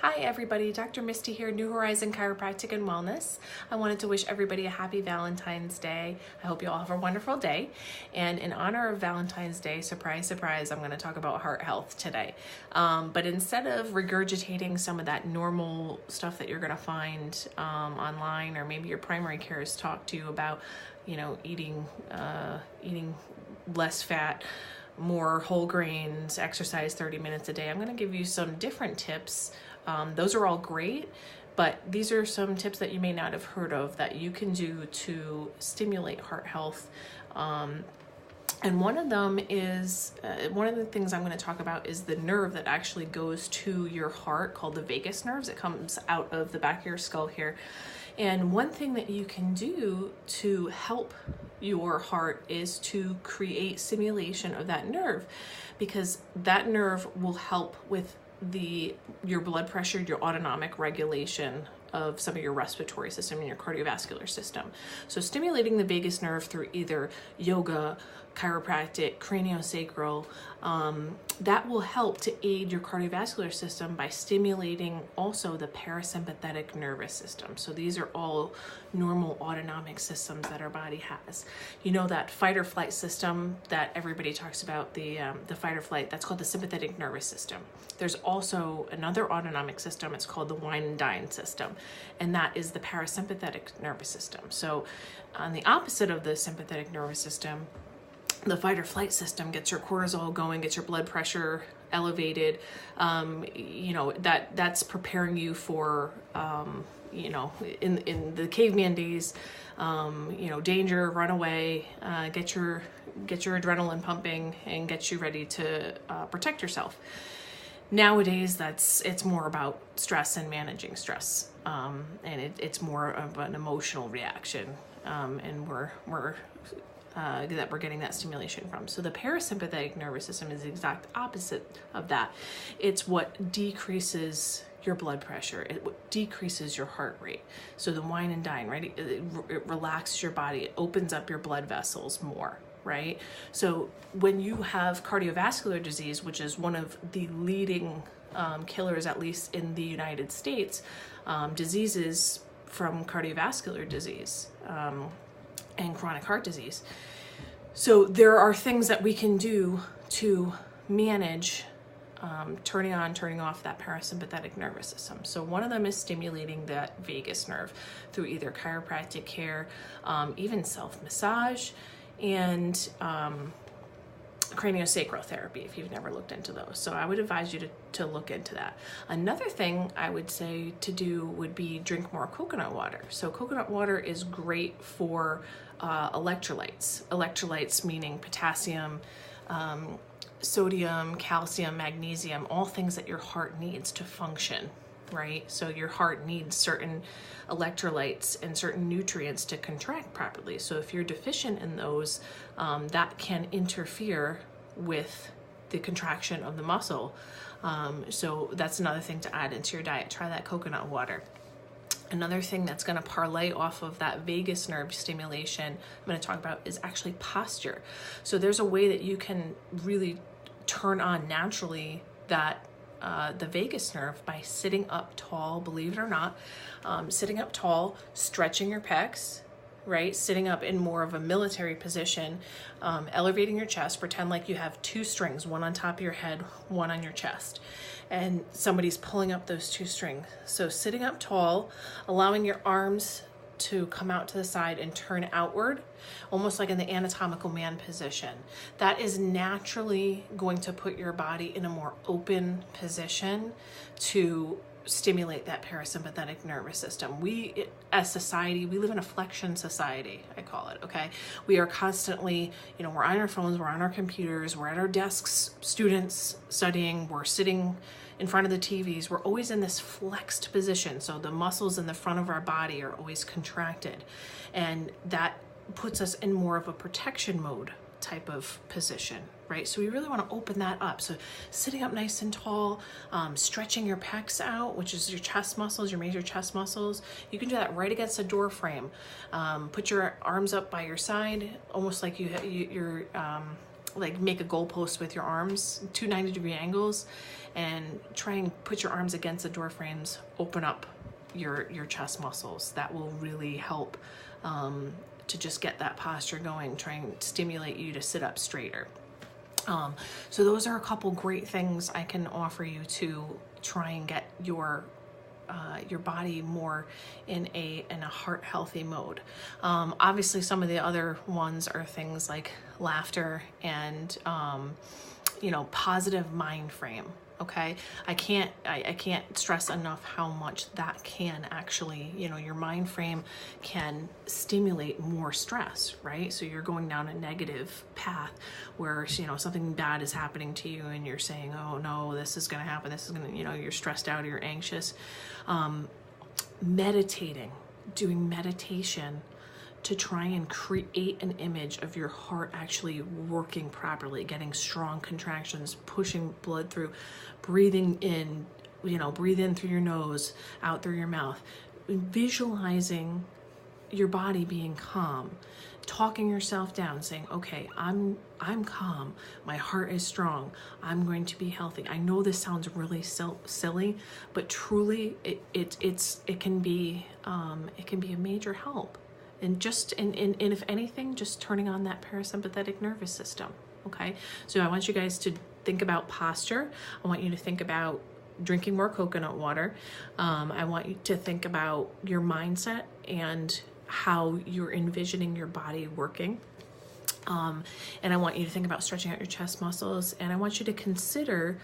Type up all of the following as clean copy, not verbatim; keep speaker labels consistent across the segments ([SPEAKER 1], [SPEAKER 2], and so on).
[SPEAKER 1] Hi everybody, Dr. Misty here, New Horizon Chiropractic and Wellness. I wanted to wish everybody a happy Valentine's Day. I hope you all have a wonderful day. And in honor of Valentine's Day, surprise, surprise, I'm going to talk about heart health today. But instead of regurgitating some of that normal stuff that you're going to find online, or maybe your primary care has talked to you about, eating less fat, more whole grains, exercise 30 minutes a day, I'm going to give you some different tips. Those are all great, but these are some tips that you may not have heard of that you can do to stimulate heart health. And one of them is, one of the things I'm going to talk about is the nerve that actually goes to your heart called the vagus nerves. It comes out of the back of your skull here. And one thing that you can do to help your heart is to create stimulation of that nerve, because that nerve will help with your blood pressure, your autonomic regulation of some of your respiratory system and your cardiovascular system. So stimulating the vagus nerve through either yoga, chiropractic, craniosacral, that will help to aid your cardiovascular system by stimulating also the parasympathetic nervous system. So these are all normal autonomic systems that our body has. You know, that fight or flight system that everybody talks about, the fight or flight, that's called the sympathetic nervous system. There's also another autonomic system, it's called the wine and dine system, and that is the parasympathetic nervous system. So on the opposite of the sympathetic nervous system, the fight or flight system gets your cortisol going, gets your blood pressure elevated. That's preparing you for, in the caveman days, danger, run away, get your adrenaline pumping and get you ready to protect yourself. Nowadays, it's more about stress and managing stress, and it's more of an emotional reaction, and that we're getting that stimulation from. So the parasympathetic nervous system is the exact opposite of that. It's what decreases your blood pressure. It decreases your heart rate. So the wine and dine, right? It relaxes your body. It opens up your blood vessels more, right? So when you have cardiovascular disease, which is one of the leading killers, at least in the United States, diseases from cardiovascular disease, and chronic heart disease. So there are things that we can do to manage turning on, turning off that parasympathetic nervous system. So one of them is stimulating that vagus nerve through either chiropractic care, even self-massage, and craniosacral therapy if you've never looked into those. So I would advise you to look into that. Another thing I would say to do would be drink more coconut water. So coconut water is great for electrolytes. Electrolytes meaning potassium, sodium, calcium, magnesium, all things that your heart needs to function, right? So your heart needs certain electrolytes and certain nutrients to contract properly. So if you're deficient in those, that can interfere with the contraction of the muscle. So that's another thing to add into your diet. Try that coconut water. Another thing that's going to parlay off of that vagus nerve stimulation I'm going to talk about is actually posture. So there's a way that you can really turn on naturally that the vagus nerve by sitting up tall, believe it or not, sitting up tall, stretching your pecs, right? Sitting up in more of a military position, elevating your chest, pretend like you have two strings, one on top of your head, one on your chest, and somebody's pulling up those two strings. So sitting up tall, allowing your arms to come out to the side and turn outward, almost like in the anatomical man position. That is naturally going to put your body in a more open position to stimulate that parasympathetic nervous system. We, as society, we live in a flexion society, I call it, okay? We are constantly, we're on our phones, we're on our computers, we're at our desks, students studying, we're sitting in front of the TVs, we're always in this flexed position. So the muscles in the front of our body are always contracted, and that puts us in more of a protection mode type of position, right? So we really want to open that up. So sitting up nice and tall, stretching your pecs out, which is your chest muscles, your major chest muscles. You can do that right against the door frame. Put your arms up by your side, almost like you're like make a goalpost with your arms, 290-degree angles, and try and put your arms against the door frames, open up your chest muscles. That will really help to just get that posture going, try and stimulate you to sit up straighter. So those are a couple great things I can offer you to try and get your body more in a heart healthy mode. Obviously some of the other ones are things like laughter and positive mind frame. Okay, I can't stress enough how much that can actually, your mind frame can stimulate more stress, right? So you're going down a negative path where, something bad is happening to you and you're saying, oh no, this is going to happen. This is going to, you're stressed out, you're anxious. Meditating, doing meditation to try and create an image of your heart actually working properly, getting strong contractions, pushing blood through, breathing in, breathe in through your nose, out through your mouth, visualizing your body being calm, talking yourself down, saying, okay, I'm calm, my heart is strong, I'm going to be healthy. I know this sounds really silly, but truly it can be a major help. And if anything, just turning on that parasympathetic nervous system. Okay, so I want you guys to think about posture. I want you to think about drinking more coconut water. I want you to think about your mindset and how you're envisioning your body working. And I want you to think about stretching out your chest muscles. And I want you to consider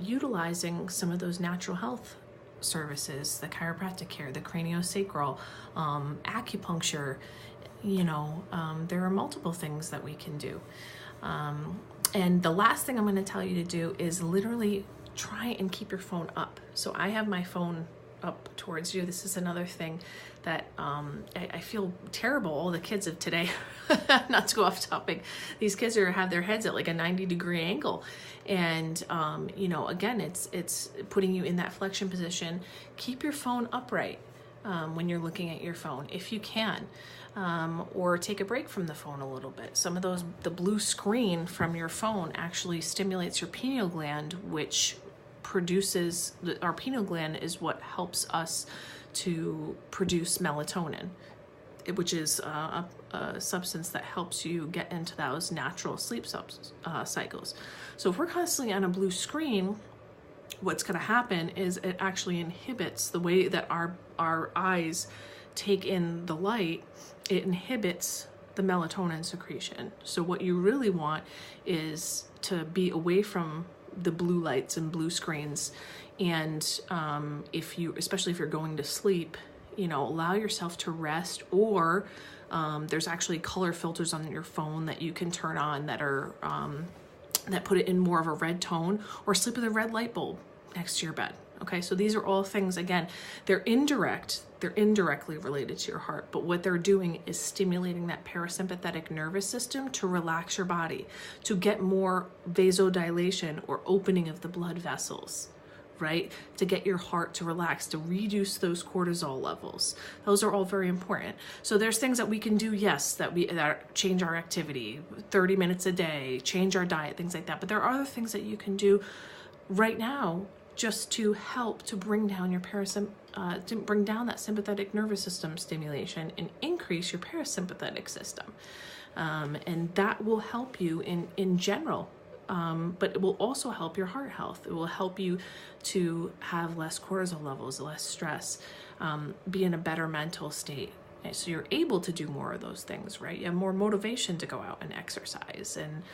[SPEAKER 1] utilizing some of those natural health services, the chiropractic care, the craniosacral, acupuncture. There are multiple things that we can do. And the last thing I'm going to tell you to do is literally try and keep your phone up. So I have my phone up towards you. This is another thing that I feel terrible. All the kids of today, not to go off topic, these kids have their heads at like a 90-degree angle. And, again, it's putting you in that flexion position. Keep your phone upright when you're looking at your phone, if you can, or take a break from the phone a little bit. Some of the blue screen from your phone actually stimulates your pineal gland, which produces, our pineal gland is what helps us to produce melatonin, which is a substance that helps you get into those natural sleep cycles. So if we're constantly on a blue screen, what's going to happen is it actually inhibits the way that our eyes take in the light. It inhibits the melatonin secretion. So what you really want is to be away from the blue lights and blue screens. And especially if you're going to sleep, allow yourself to rest, or there's actually color filters on your phone that you can turn on that are that put it in more of a red tone, or sleep with a red light bulb next to your bed. Okay, so these are all things, again, they're indirectly related to your heart, but what they're doing is stimulating that parasympathetic nervous system to relax your body, to get more vasodilation or opening of the blood vessels, right? To get your heart to relax, to reduce those cortisol levels. Those are all very important. So there's things that we can do, yes, that change our activity, 30 minutes a day, change our diet, things like that. But there are other things that you can do right now just to help to bring down your to bring down that sympathetic nervous system stimulation and increase your parasympathetic system. And that will help you in general. But it will also help your heart health. It will help you to have less cortisol levels, less stress, be in a better mental state. And so you're able to do more of those things, right? You have more motivation to go out and exercise, and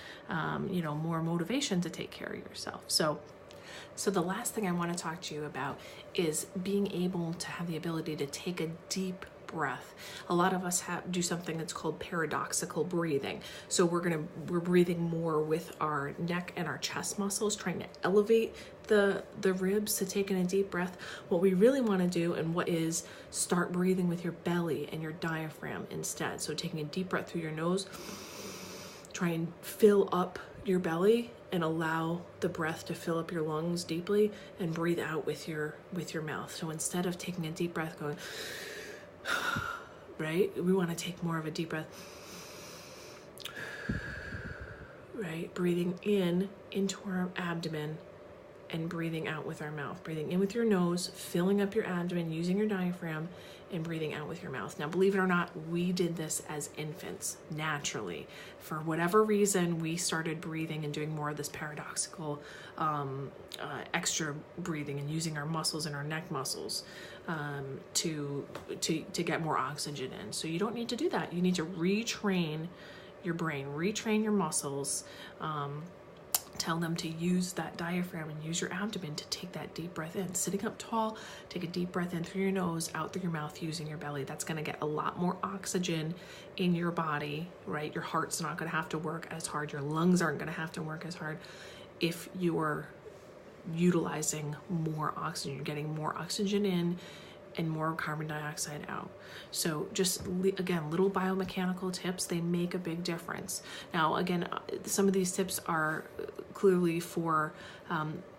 [SPEAKER 1] more motivation to take care of yourself. So the last thing I want to talk to you about is being able to have the ability to take a deep breath. A lot of us do something that's called paradoxical breathing. So we're breathing more with our neck and our chest muscles, trying to elevate the ribs to take in a deep breath. What we really want to do, and what is, start breathing with your belly and your diaphragm instead. So taking a deep breath through your nose, try and fill up your belly and allow the breath to fill up your lungs deeply, and breathe out with your mouth. So instead of taking a deep breath going, right, we want to take more of a deep breath, right? Breathing in into our abdomen and breathing out with our mouth. Breathing in with your nose, filling up your abdomen, using your diaphragm, and breathing out with your mouth. Now, believe it or not, we did this as infants naturally. For whatever reason, we started breathing and doing more of this paradoxical extra breathing and using our muscles and our neck muscles to get more oxygen in. So you don't need to do that. You need to retrain your brain, retrain your muscles, tell them to use that diaphragm and use your abdomen to take that deep breath in. Sitting up tall, take a deep breath in through your nose, out through your mouth, using your belly. That's going to get a lot more oxygen in your body, right? Your heart's not going to have to work as hard. Your lungs aren't going to have to work as hard if you're utilizing more oxygen. You're getting more oxygen in and more carbon dioxide out. So just, again, little biomechanical tips, they make a big difference. Now, again, some of these tips are clearly for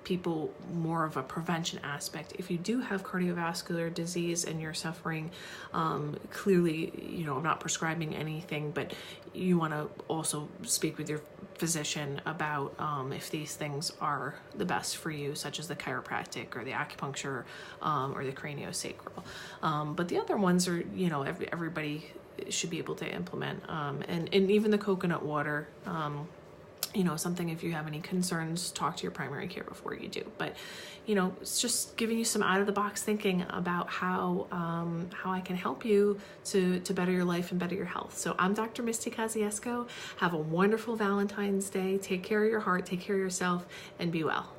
[SPEAKER 1] people more of a prevention aspect. If you do have cardiovascular disease and you're suffering, clearly, I'm not prescribing anything, but you want to also speak with your physician about if these things are the best for you, such as the chiropractic or the acupuncture or the craniosacral. But the other ones are, everybody should be able to implement. And even the coconut water, something, if you have any concerns, talk to your primary care before you do. But, it's just giving you some out of the box thinking about how I can help you to better your life and better your health. So I'm Dr. Misty Kosciusko. Have a wonderful Valentine's Day. Take care of your heart, take care of yourself, and be well.